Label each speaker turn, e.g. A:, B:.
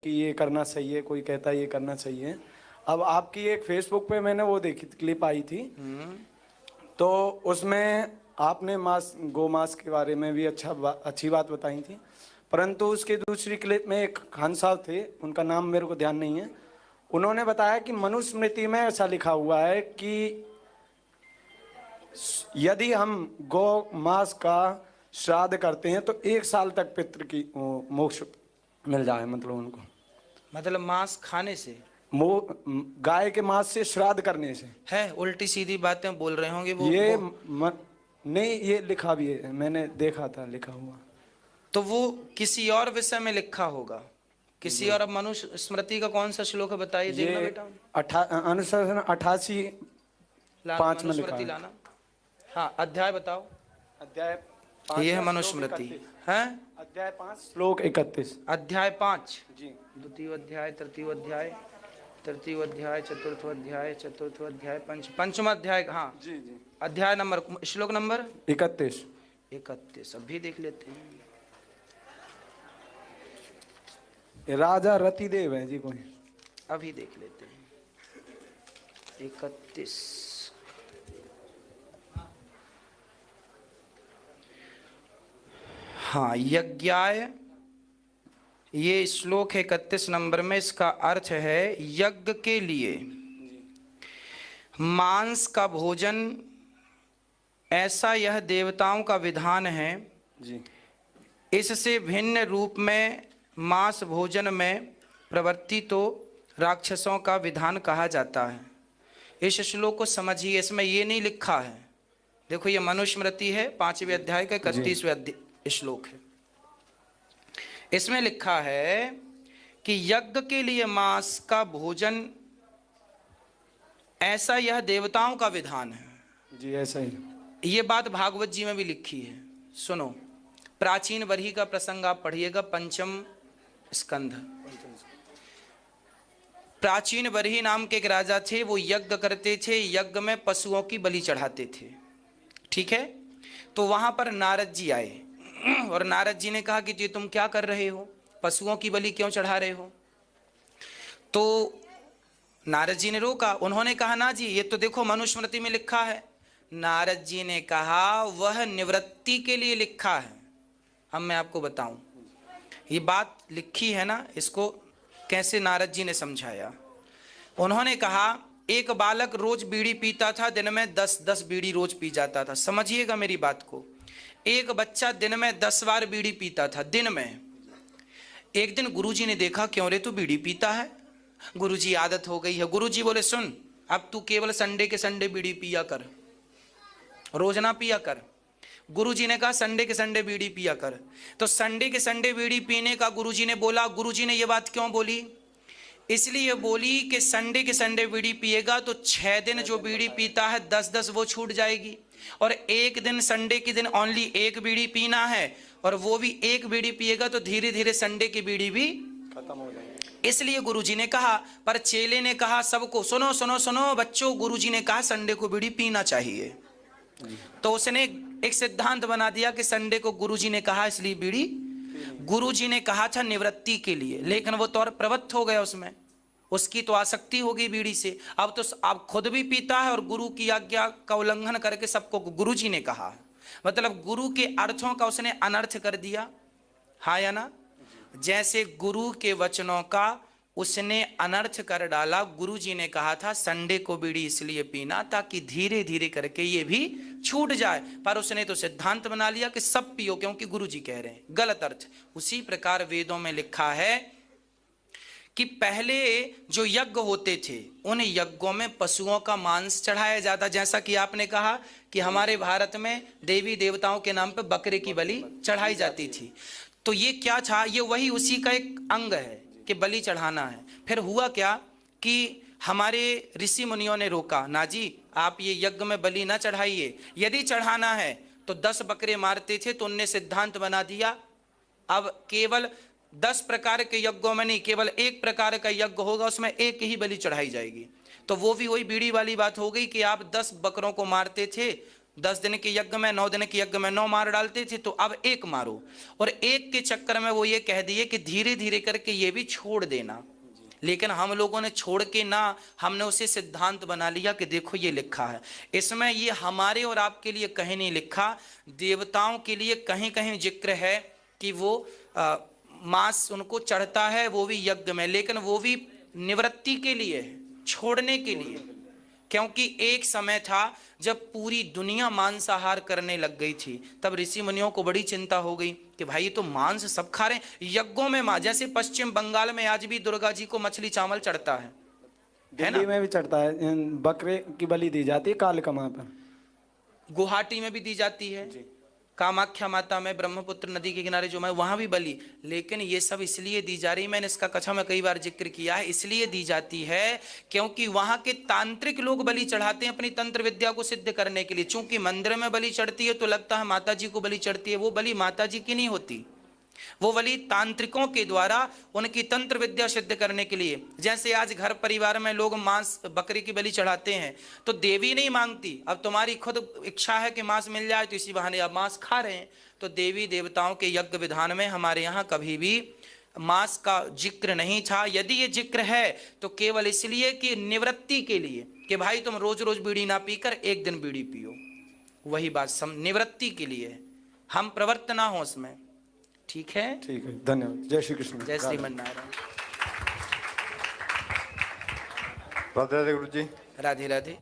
A: कि ये करना सही है, कोई कहता है ये करना सही है। अब आपकी एक फेसबुक पे मैंने वो देखी क्लिप आई थी, तो उसमें आपने मांस गौ मांस के बारे में भी अच्छी बात बताई थी। परंतु उसकी दूसरी क्लिप में एक खान साहब थे, उनका नाम मेरे को ध्यान नहीं है, उन्होंने बताया कि मनुस्मृति में ऐसा लिखा हुआ है कि यदि हम गौ मांस का श्राद्ध करते हैं तो 1 साल तक पितृ की मोक्ष मिल जाए, मतलब उनको,
B: मतलब मांस खाने से,
A: गाय के मांस से श्राद्ध करने से।
B: है उल्टी सीधी बातें बोल रहे होंगे वो,
A: ये
B: वो
A: नहीं, ये लिखा भी है, मैंने देखा था लिखा हुआ।
B: तो वो किसी और विषय में लिखा होगा, किसी और। अब मनुष्य स्मृति का कौन सा श्लोक है बताइए, देखना बेटा।
A: अनुशासन 88:5 में लिखा है।
B: लाना, हाँ अध्याय बताओ।
A: अध्याय
B: 5, ये है मनुस्मृति, है
A: अध्याय 5 श्लोक 31।
B: अध्याय 5
A: जी,
B: द्वितीय अध्याय, तृतीय अध्याय, तृतीय अध्याय, चतुर्थ अध्याय, चतुर्थ अध्याय, पंचम अध्याय। हाँ
A: जी जी,
B: अध्याय नंबर, श्लोक नंबर
A: 31।
B: 31 अभी देख लेते हैं।
A: राजा रतिदेव है जी कोई,
B: अभी देख लेते हैं। 31, हाँ यज्ञाय, ये श्लोक है 31 नंबर में। इसका अर्थ है यज्ञ के लिए मांस का भोजन, ऐसा यह देवताओं का विधान है
A: जी।
B: इससे भिन्न रूप में मांस भोजन में प्रवृत्ति तो राक्षसों का विधान कहा जाता है। इस श्लोक को समझिए, इसमें ये नहीं लिखा है, देखो ये मनुस्मृति है 5वें अध्याय का 31वें श्लोक है। इसमें लिखा है कि यज्ञ के लिए मांस का भोजन, ऐसा यह देवताओं का विधान है
A: जी, ऐसा ही।
B: ये बात भागवत जी में भी लिखी है। सुनो, प्राचीन बरही का प्रसंग आप पढ़िएगा, 5म स्कंध। प्राचीन बरही नाम के एक राजा थे, वो यज्ञ करते थे, यज्ञ में पशुओं की बलि चढ़ाते थे, ठीक है। तो वहां पर नारद जी आए और नारद जी ने कहा कि जी तुम क्या कर रहे हो, पशुओं की बलि क्यों चढ़ा रहे हो। तो नारद जी ने रोका, उन्होंने कहा ना जी ये तो देखो मनुस्मृति में लिखा है। नारद जी ने कहा वह निवृत्ति के लिए लिखा है। अब मैं आपको बताऊं, ये बात लिखी है ना, इसको कैसे नारद जी ने समझाया। उन्होंने कहा एक बालक रोज बीड़ी पीता था, दिन में 10-10 बीड़ी रोज पी जाता था। समझिएगा मेरी बात को, एक बच्चा दिन में 10 बार बीड़ी पीता था, दिन में। एक दिन गुरुजी ने देखा, क्यों रे तू बीड़ी पीता है। गुरुजी आदत हो गई है। गुरुजी बोले सुन, अब तू केवल संडे के संडे बीड़ी पिया कर, रोज ना पिया कर। गुरुजी ने कहा संडे के संडे बीड़ी पिया कर। तो संडे के संडे बीड़ी पीने का गुरुजी ने बोला। गुरुजी ने ये बात क्यों बोली, इसलिए बोली कि संडे के संडे बीड़ी पिएगा तो 6 दिन जो बीड़ी पीता है 10-10 वो छूट जाएगी, और एक दिन संडे के दिन ओनली 1 बीड़ी पीना है, और वो भी 1 बीड़ी पिएगा तो धीरे धीरे संडे की बीड़ी भी
A: खत्म हो जाएगी।
B: इसलिए गुरुजी ने कहा। पर चेले ने कहा सबको, सुनो सुनो सुनो बच्चों, गुरुजी ने कहा संडे को बीड़ी पीना चाहिए। तो उसने एक सिद्धांत बना दिया कि संडे को गुरुजी ने कहा इसलिए बीड़ी। गुरुजी ने कहा था निवृत्ति के लिए, लेकिन वो तो और प्रवृत्त हो गया, उसमें उसकी तो आसक्ति हो गई बीड़ी से। अब तो अब खुद भी पीता है और गुरु की आज्ञा का उल्लंघन करके सबको गुरुजी ने कहा, मतलब गुरु के अर्थों का उसने अनर्थ कर दिया, हाँ या ना। जैसे गुरु के वचनों का उसने अनर्थ कर डाला। गुरुजी ने कहा था संडे को बीड़ी इसलिए पीना ताकि धीरे धीरे करके ये भी छूट जाए, पर उसने तो सिद्धांत बना लिया कि सब पियो क्योंकि गुरुजी कह रहे हैं, गलत अर्थ। उसी प्रकार वेदों में लिखा है कि पहले जो यज्ञ होते थे उन यज्ञों में पशुओं का मांस चढ़ाया जाता, जैसा कि आपने कहा कि हमारे भारत में देवी देवताओं के नाम पर बकरे की बलि चढ़ाई जाती थी। तो ये क्या था, ये वही उसी का एक अंग है कि बलि चढ़ाना है। फिर हुआ क्या कि हमारे ऋषि मुनियों ने रोका, ना जी आप ये यज्ञ में बलि ना चढ़ाइए, यदि चढ़ाना है तो 10 बकरे मारते थे। तो उनने सिद्धांत बना दिया अब केवल 10 प्रकार के यज्ञों में नहीं, केवल 1 प्रकार का यज्ञ होगा, उसमें 1 ही बलि चढ़ाई जाएगी। तो वो भी वही बीड़ी वाली बात हो गई कि आप 10 बकरों को मारते थे, 10 दिन के यज्ञ में 9 दिन के यज्ञ में 9 मार डालते थे, तो अब 1 मारो। और 1 के चक्कर में वो ये कह दिए कि धीरे धीरे करके ये भी छोड़ देना। लेकिन हम लोगों ने छोड़ के ना, हमने उसे सिद्धांत बना लिया कि देखो ये लिखा है इसमें, ये हमारे और आपके लिए कहीं नहीं लिखा, देवताओं के लिए कहीं कहीं जिक्र है कि वो मांस उनको चढ़ता है, वो भी यज्ञ में, लेकिन वो भी निवृत्ति के लिए, छोड़ने के लिए। क्योंकि एक समय था जब पूरी दुनिया मांसाहार करने लग गई थी, तब ऋषि मुनियों को बड़ी चिंता हो गई कि भाई ये तो मांस सब खा रहे हैं, यज्ञों में मां, जैसे पश्चिम बंगाल में आज भी दुर्गा जी को मछली चावल चढ़ता है ना,
A: दिल्ली में भी चढ़ता है, बकरे की बलि दी जाती है कालकमा पर।
B: गुवाहाटी में भी दी जाती है, कामाख्या माता में, ब्रह्मपुत्र नदी के किनारे जो मैं, वहां भी बलि। लेकिन ये सब इसलिए दी जा रही, मैंने इसका कथा में कई बार जिक्र किया है, इसलिए दी जाती है क्योंकि वहां के तांत्रिक लोग बलि चढ़ाते हैं अपनी तंत्र विद्या को सिद्ध करने के लिए। चूंकि मंदिर में बलि चढ़ती है तो लगता है माता जी को बलि चढ़ती है, वो बलि माता जी की नहीं होती, वो बलि तांत्रिकों के द्वारा उनकी तंत्र विद्या सिद्ध करने के लिए। जैसे आज घर परिवार में लोग मांस बकरी की बलि चढ़ाते हैं, तो देवी नहीं मांगती, अब तुम्हारी खुद इच्छा है कि मांस मिल जाए तो इसी बहाने आप मांस खा रहे हैं। तो देवी देवताओं के यज्ञ विधान में हमारे यहाँ कभी भी मांस का जिक्र नहीं था। यदि ये जिक्र है तो केवल इसलिए कि निवृत्ति के लिए, कि भाई तुम रोज रोज बीड़ी ना पीकर एक दिन बीड़ी पियो, वही बात निवृत्ति के लिए, हम प्रवृत्त ना हो उसमें। ठीक है,
A: ठीक है, धन्यवाद। जय श्री कृष्ण।
B: जय श्रीमन नारायण।
C: राधे राधे गुरु जी।
B: राधे राधे।